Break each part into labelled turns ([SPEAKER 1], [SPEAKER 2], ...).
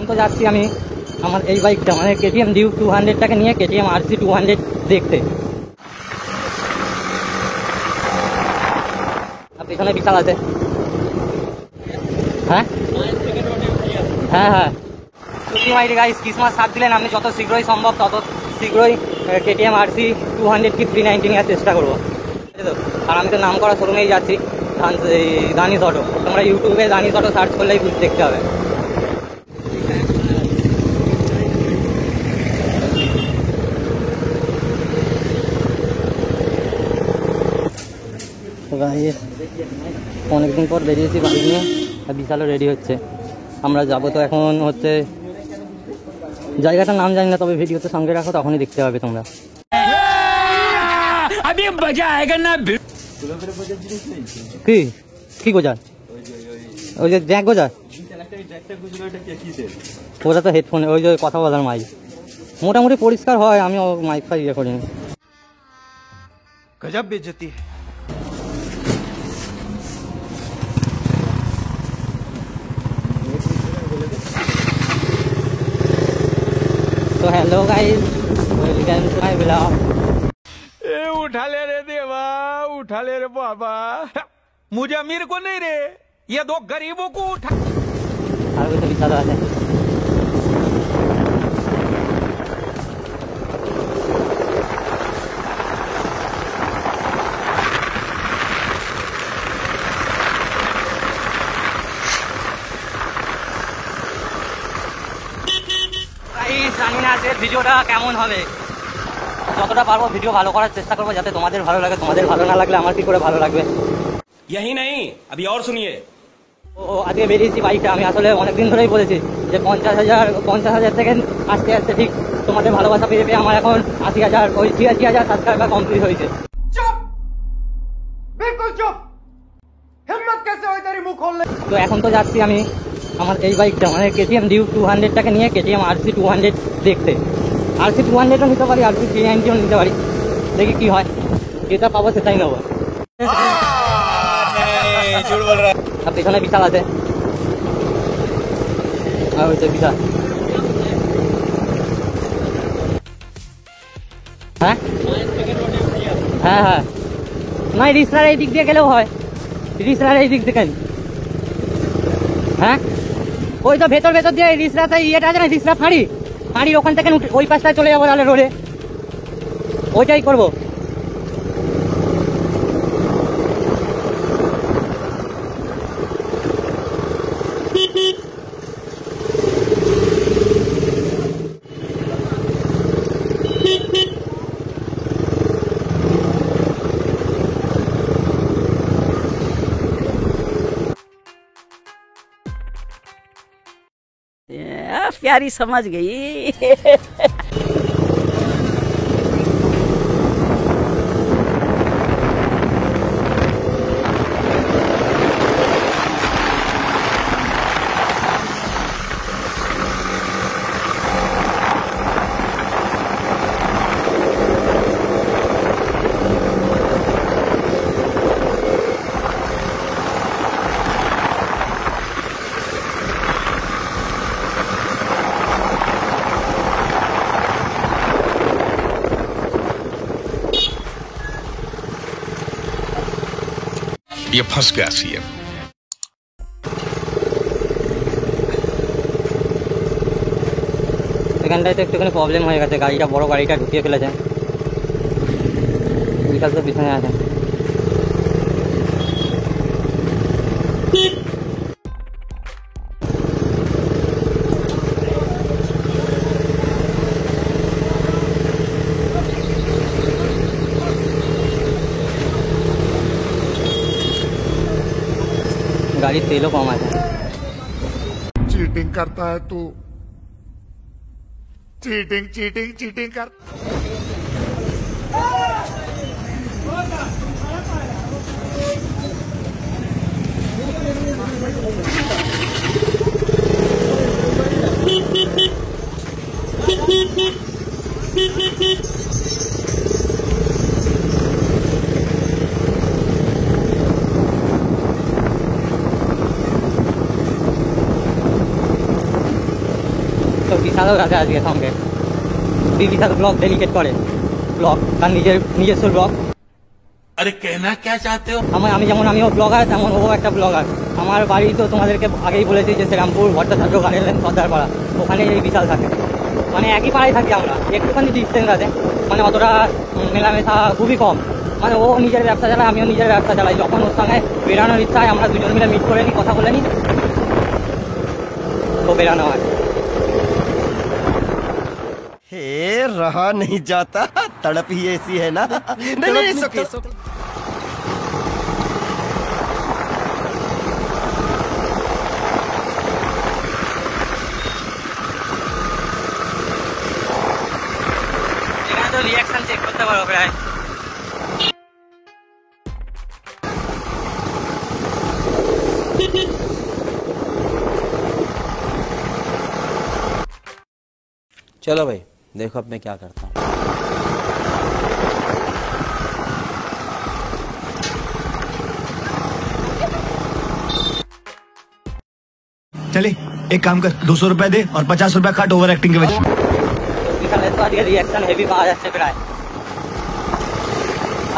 [SPEAKER 1] তো যাচ্ছি আমি আমার এই বাইকটা মানে কেটিএম ডিউক 200টাকে নিয়ে কেটিএম RC 200 দেখতে। আর পেছনে বিশাল আছে। হ্যাঁ হ্যাঁ হ্যাঁ সত্যি মাইরি গাইস, ক্রিসমাস ছাড় দিলেন আপনি যত শীঘ্রই সম্ভব তত শীঘ্রই কেটিএম RC 200 কি 390 নেওয়ার চেষ্টা করবো। আর আমি তো নাম করা শোরুমেই যাচ্ছি, দানিশ অটো। তোমরা ইউটিউবে দানিশ অটো সার্চ করলেই দেখতে হবে। অনেকদিন পর বেরিয়েছি বাইক নিয়ে, বিশালও রেডি হচ্ছে। আমরা যাবো তো এখন হচ্ছে জায়গাটার নাম জানি না, তবে ভিডিওতে সঙ্গে রাখো তখনই দেখতে হবে তোমরা। কি কি গোজার? ওই যে জ্যাক গোজার, ওটা তো হেডফোনে ওই যে কথা বলার মাইক। মোটামুটি পরিষ্কার হয়, আমি মাইক ফাই ইয়ে করিনি। গজব বেজতি। तो hello guys, welcome to my blog.
[SPEAKER 2] ए उठा ले रे देवा, उठा ले रे बाबा, मुझे अमीर को नहीं रे, ये दो गरीबों को उठा।
[SPEAKER 1] और भी तो बिचारा है। জানি না যে ভিডিওটা কেমন হবে, যতটা পারবো ভিডিও ভালো করার চেষ্টা করবো যাতে তোমাদের ভালো লাগে। তোমাদের ভালো না লাগলে আমার কি করে ভালো লাগবে।
[SPEAKER 3] यही नहीं, अभी और सुनिए।
[SPEAKER 1] আজকে বেরিয়েছি বাইকটা, আমি আসলে অনেকদিন ধরেই বলেছি যে 50,000 থেকে আস্তে আস্তে ঠিক তোমাদের ভালোবাসা পেয়ে পেয়ে আমার এখন 80,000 ওই 83,000 সাবস্ক্রাইবার কমপ্লিট হয়েছে।
[SPEAKER 2] चुप, बिल्कुल चुप, हिम्मत कैसे हुई तेरी मुंह खोलने।
[SPEAKER 1] তো এখন তো যাচ্ছি আমি আমার এই বাইকটা মানে কেটিএম ডিউক 200টাকে নিয়ে কেটিএম RC 200 দেখতে। RC 200ও নিতে পারি, RC 390ও নিতে পারি, দেখি কি হয়। যেটা পাবো সেটাই নেবো। আর পেছনে বিশাল আছে, আর ওই তো বিশাল। হ্যাঁ হ্যাঁ হ্যাঁ নয় রিসরার এই দিক দিয়ে গেলেও হয়, রিসরার এই দিক থেকে। হ্যাঁ ওই তো ভেতর ভেতর দিয়ে রিসরাতে ইয়েটা আছে না, রিসরা ফাঁড়ির ওখান থেকে ওই পাশটায় চলে যাবো তাহলে রোডে, ওইটাই করবো।
[SPEAKER 4] प्यारी समझ गई।
[SPEAKER 5] ये फंस गया सीएम।
[SPEAKER 1] এখানটায় তো একটুখানি প্রবলেম হয়ে গেছে, গাড়িটা বড় গাড়িটা ঢুকিয়ে ফেলেছে। বিকাল তো পিছনে আছে। गाड़ी तेलों कम है।
[SPEAKER 5] चीटिंग करता है तू, चीटिंग चीटिंग चीटिंग कर।
[SPEAKER 1] বিশালও আছে আজকে সঙ্গে। বিশাল ব্লগ ডেডিকেট করে, ব্লগ তার নিজস্ব ব্লগ।
[SPEAKER 5] अरे कहना क्या चाहते हो?
[SPEAKER 1] আমি যেমন আমিও ব্লগার, তেমন ও একটা ব্লগার। আমার বাড়ি তো তোমাদেরকে আগেই বলেছি যে শ্রীরামপুর ভট্টাচার্য গার্ডেন সর্দারপাড়া, ওখানে এই বিশাল থাকে। মানে একই পাড়ায় থাকি আমরা, একটুখানি ডিস্টেন্স আছে, মানে অতটা মেলামেশা খুবই কম। মানে ও নিজের ব্যবসা চালায়, আমিও নিজের ব্যবসা চালাই। যখন ওর সঙ্গে বেরানোর ইচ্ছা হয় আমরা দুজন মিলে মিট করে নিই, কথা বলে নিই, তো বেরানো হয়।
[SPEAKER 6] हे रहा नहीं जाता, तड़प ही ऐसी है ना। नहीं नहीं it's okay, it's okay.
[SPEAKER 1] এখানে তো রিয়াকশন চেক করতে পারো প্রায়।
[SPEAKER 7] चलो भाई देखो अब मैं क्या करता हूँ।
[SPEAKER 8] चले एक काम कर, 200 रुपए दे और 50 रुपए काट ओवर एक्टिंग के वजह।
[SPEAKER 1] বিশালের তো আজকে রিয়াকশন হেভি পাওয়া যাচ্ছে প্রায়।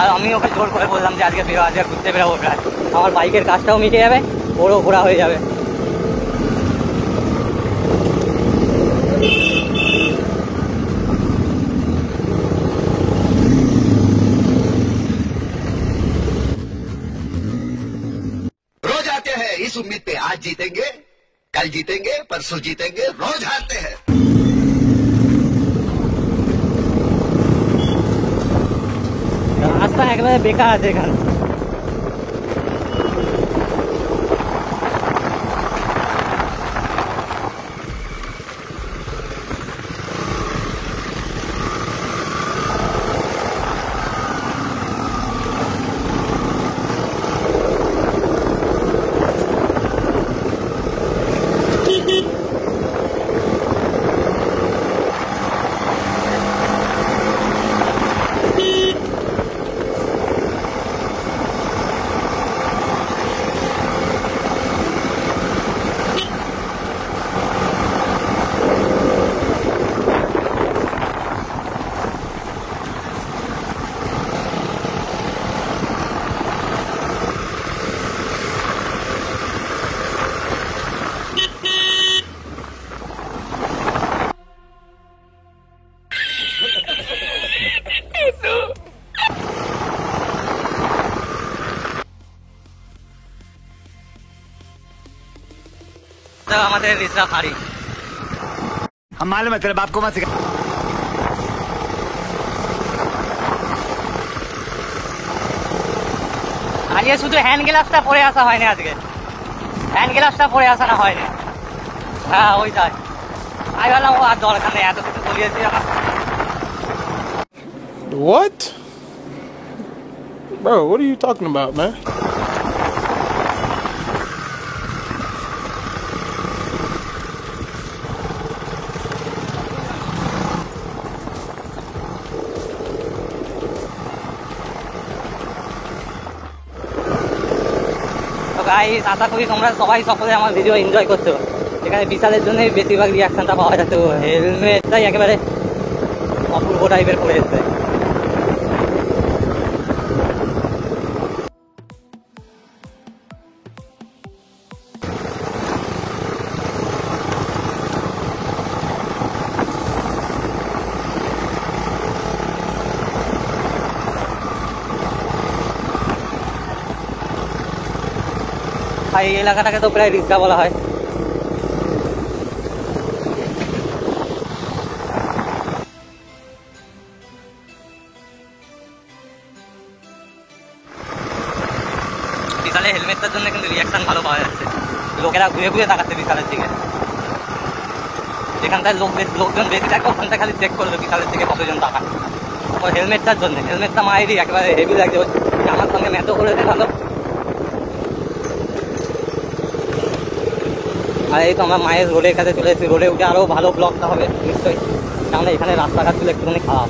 [SPEAKER 1] আর আমি ওকে জোর করে বললাম যে আজকে বেরো, আজকে ঘুরতে বেরোবো প্রায়। আমার বাইকের কাজটাও মিটে যাবে, ওরও ঘোরা হয়ে যাবে।
[SPEAKER 5] रोज आते हैं इस उम्मीद पे आज जीतेंगे, कल जीतेंगे, परसों जीतेंगे, रोज हारते हैं।
[SPEAKER 1] রাস্তা একেবারে বেকার আছে এখানে। আমাদের রিসরা ফারি
[SPEAKER 8] हम मालूम है तेरे बाप को मत सिखा।
[SPEAKER 1] আজকে শুধু হ্যান্ড গ্লাভসটা পরে আসা হয়নি, আজকে হ্যান্ড গ্লাভসটা পরে আসা না হয়নি। হ্যাঁ ওইটাই আমি বললাম ও আর দরকার নেই, এত কিছু চলিয়েছি আমার।
[SPEAKER 9] What? Bro, what are you talking about, man?
[SPEAKER 1] Guys আশা করি তোমরা সবাই সকলে আমার ভিডিও এনজয় করছো। এখানে বিশালের জন্য বেশিরভাগ রিয়াকশনটা পাওয়া যাচ্ছে। হেলমেটটাই একেবারে অপূর্ব টাইপের করে এসছে। এই এলাকাটাকে তো প্রায় রিক্সা বলা হয়। বিশালের হেলমেটটার জন্য কিন্তু রিয়াকশন ভালো পাওয়া যাচ্ছে, লোকেরা ঘুরে ঘুরে তাকাচ্ছে বিশালের দিকে। যেখানটায় লোকজন বেশি থাকে ওখানটা খালি চেক করবে বিশালের দিকে কতজন তাকায়। ওর হেলমেটটার জন্য, হেলমেটটা মায়েরই একেবারে হেভি লাগছে, আমার সঙ্গে ম্যাচও করেছে ভালো। আর এই তো আমরা মায়ের রোডের কাছে চলে এসেছি, রোডে উঠে আরও ভালো ব্লগটা হবে নিশ্চয়ই, কেননা এখানে রাস্তাঘাটগুলো একটুখানি খারাপ।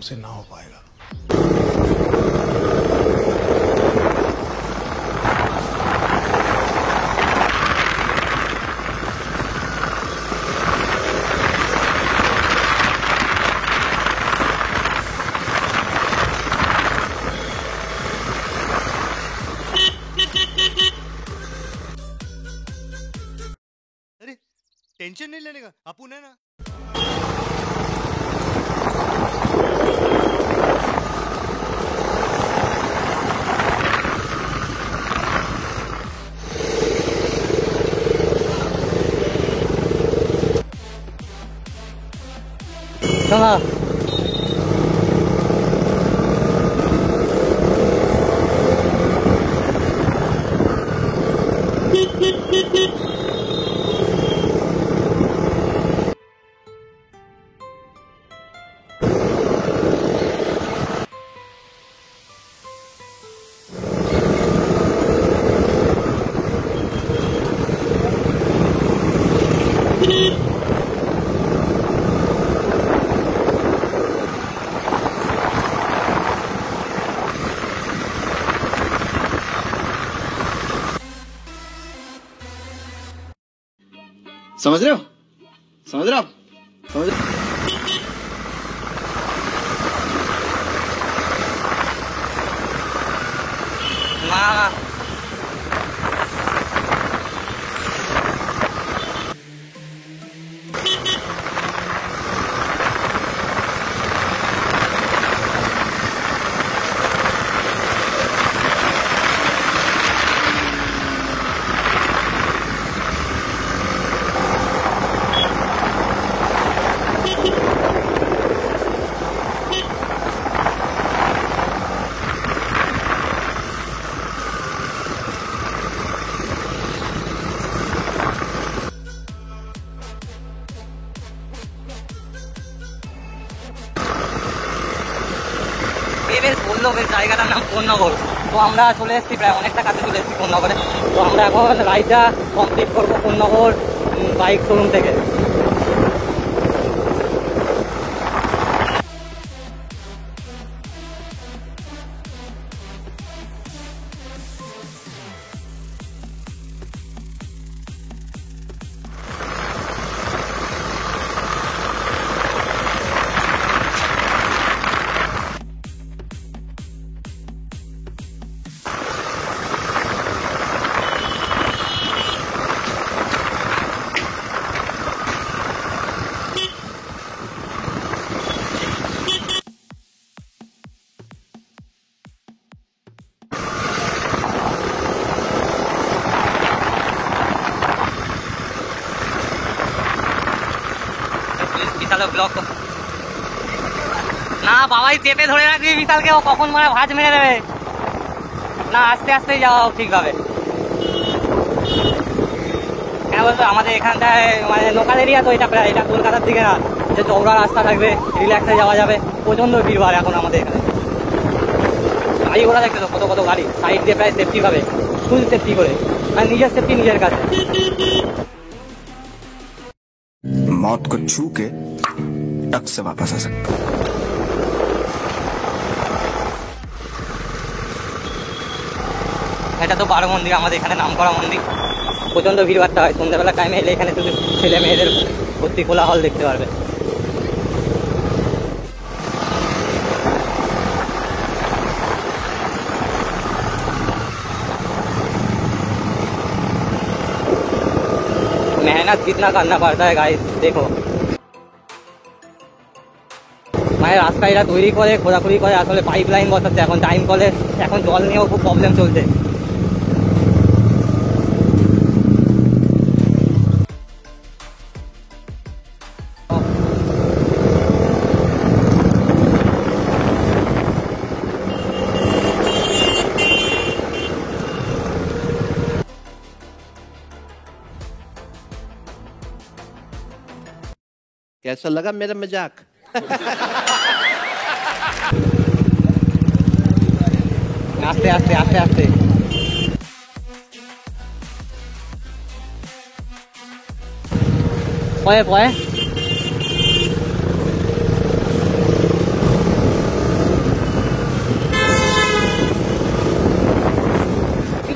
[SPEAKER 9] हमसे ना हो पाएगा।
[SPEAKER 6] टेंशन नहीं लेने का, अपुन है ना।
[SPEAKER 1] चला
[SPEAKER 6] समझ रहे हो, समझ रहे हो आप, समझ रहे हो?
[SPEAKER 1] ना বেশ বললো বেশ জায়গাটার নাম কোন্নগর। তো আমরা চলে এসেছি, প্রায় অনেকটা কাছে চলে এসেছি কোন্নগরে। তো আমরা এখন রাইডটা কমপ্লিট করবো কোন্নগর বাইক শোরুম থেকে। বিশাল ব্লক না বাবাই চেপে ধরে রাখবি বিশালকে, ও কখন মানে ভাঁজ মেরে দেবে না। আস্তে আস্তেই যাওয়া ঠিক হবে। কেন বলতো আমাদের এখানটায় মানে লোকাল এরিয়া, তো এটা প্রায় এটা কলকাতার দিকে না যে চওড়া রাস্তা থাকবে, রিল্যাক্সে যাওয়া যাবে। প্রচন্ড ভিড় এখন আমাদের এখানে। গাড়ি ঘোড়া দেখতে তো কত কত গাড়ি সাইড দিয়ে প্রায় সেফটি ভাবে, ফুল সেফটি করে, মানে নিজের সেফটি নিজের কাছে।
[SPEAKER 8] मौत को छू के टक से वापस आ सकता।
[SPEAKER 1] এটা তো বারো মন্দির, আমাদের এখানে নাম করা মন্দির। প্রচন্ড ভিড় ভাড়টা হয় সন্ধ্যাবেলা টাইমে এলে। এখানে শুধু ছেলে মেয়েদের ভর্তি খোলা হল দেখতে পারবে। मेहनत कितना करना पड़ता है गाइस, देखो মানে রাস্তা এরা তৈরি করে খোঁড়াখুড়ি করে আসলে পাইপ লাইন বসাচ্ছে। এখন টাইম কলে এখন জল নিয়েও খুব প্রবলেম চলছে।
[SPEAKER 6] कैसा लगा मेरा मजाक?
[SPEAKER 1] আস্তে আস্তে আস্তে আস্তে পয়ে পয়ে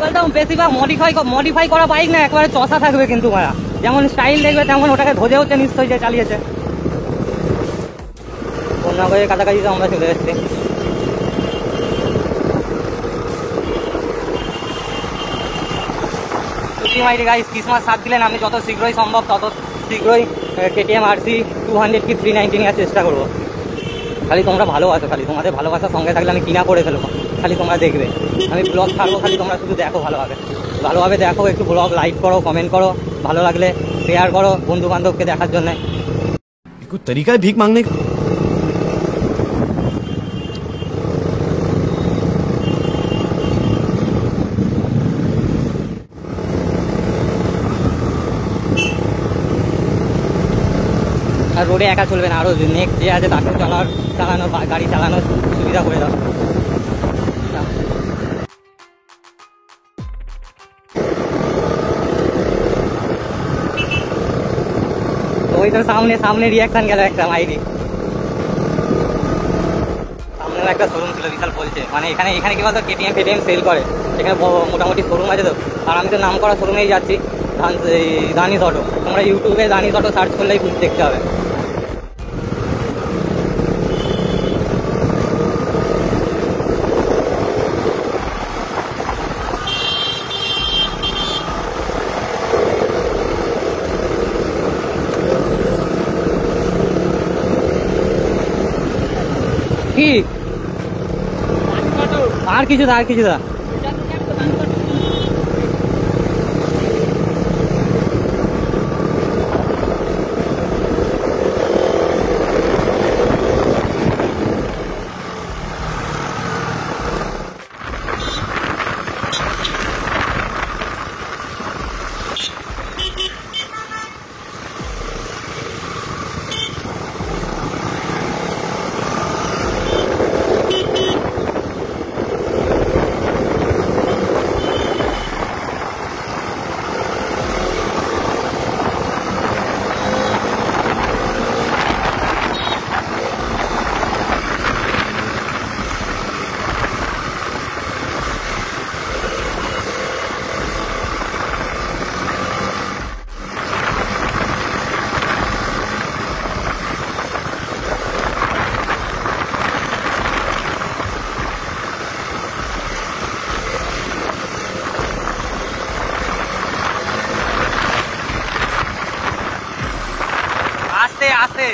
[SPEAKER 1] বলতো বেশিরভাগ মডিফাই করা বাইক না, একবারে চষা থাকবে কিন্তু মারা, যেমন স্টাইল দেখবে তেমন ওটাকে ধোজে হচ্ছে নিশ্চয়ই যে চালিয়েছে। কন্যাগরের কাছাকাছি তো আমরা চলে এসেছি। মাইটি গাইস, ক্রিসমাস 7 দিলেন, আমি যত শীঘ্রই সম্ভব তত শীঘ্রই KTM RC 200 কি 390 নেওয়ার চেষ্টা করবো। খালি তোমরা ভালোবাসো, খালি তোমাদের ভালোবাসার সঙ্গে থাকলে আমি কিনা করে ফেলবো, খালি তোমরা দেখবে। আমি ব্লগ ছাড়বো, খালি তোমরা শুধু দেখো, ভালোভাবে দেখো, একটু ব্লগ লাইক করো, কমেন্ট করো, ভালো লাগলে শেয়ার করো বন্ধু বান্ধবকে দেখার জন্য।
[SPEAKER 6] कोई तरीका है भीख मांगने का?
[SPEAKER 1] আর রোডে একা চলবে না, আরও নেক্সট যে আছে তাকেও গাড়ি চালানোর সুবিধা করে দাও। ওই তো সামনে রিয়াকশন গেল একটা মাইরি, সামনে একটা শোরুম ছিল বিশাল বলছে, মানে এখানে কি বলতো KTM সেল করে, এখানে মোটামুটি শোরুম আছে তো। আর আমি তো নাম করা শোরুমেই যাচ্ছি, দানিশ অটো। তোমরা ইউটিউবে দানিশ অটো সার্চ করলেই দেখতে হবে। কি আর কিছু দা আস্তে।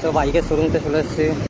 [SPEAKER 1] তো বাইকের শোরুমতে চলে এসেছি।